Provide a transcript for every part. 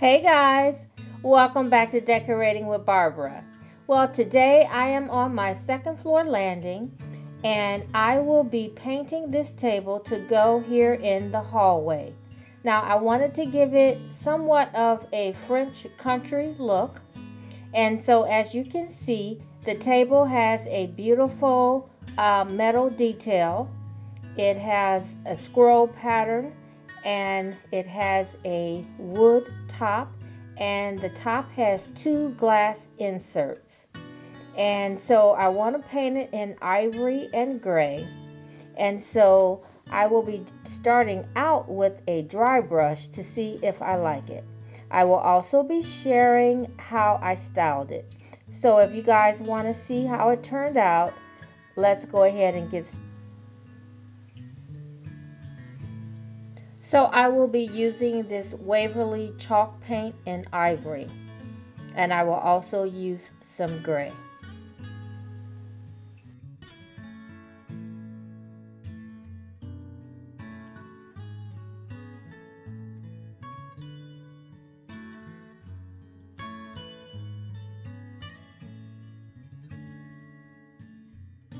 Hey guys, welcome back to Decorating with Barbara. Well, today I am on my second floor landing and I will be painting this table to go here in the hallway. Now, I wanted to give it somewhat of a French country look, and so as you can see, the table has a beautiful metal detail. It has a scroll pattern and it has a wood top, and the top has two glass inserts. And so I want to paint it in ivory and gray. And so I will be starting out with a dry brush to see if I like it. I will also be sharing how I styled it. So if you guys want to see how it turned out, let's go ahead and get started. So I will be using this Waverly chalk paint in ivory, and I will also use some gray.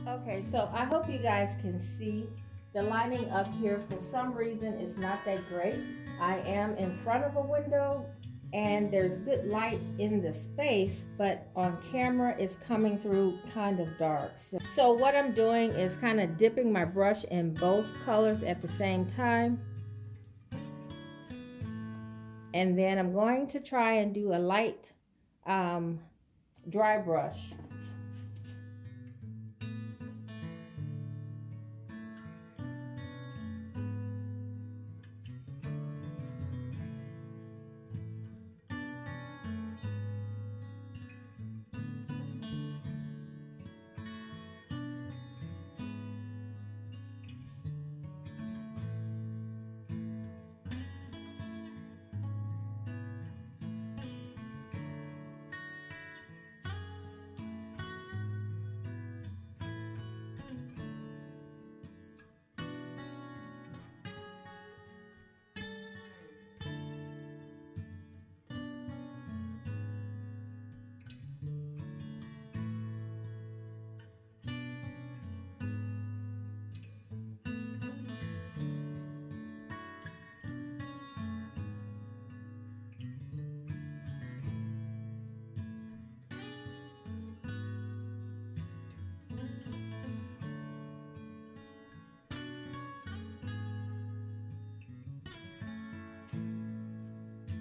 Okay, so I hope you guys can see the lighting up here. For some reason it's not that great. I am in front of a window and there's good light in the space, but on camera it's coming through kind of dark. So what I'm doing is kind of dipping my brush in both colors at the same time. And then I'm going to try and do a light dry brush.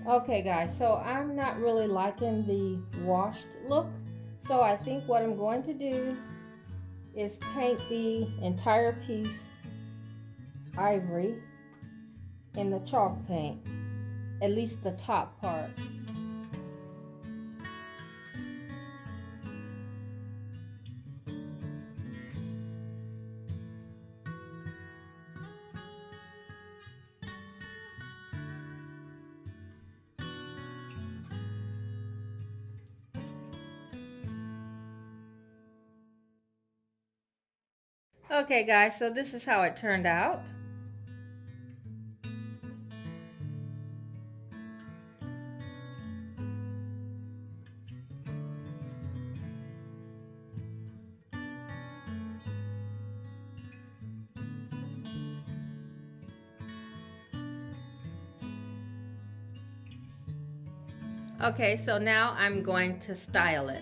Okay guys, so I'm not really liking the washed look. So I think what I'm going to do is paint the entire piece ivory in the chalk paint, at least the top part. Okay guys, so this is how it turned out. Okay, so now I'm going to style it.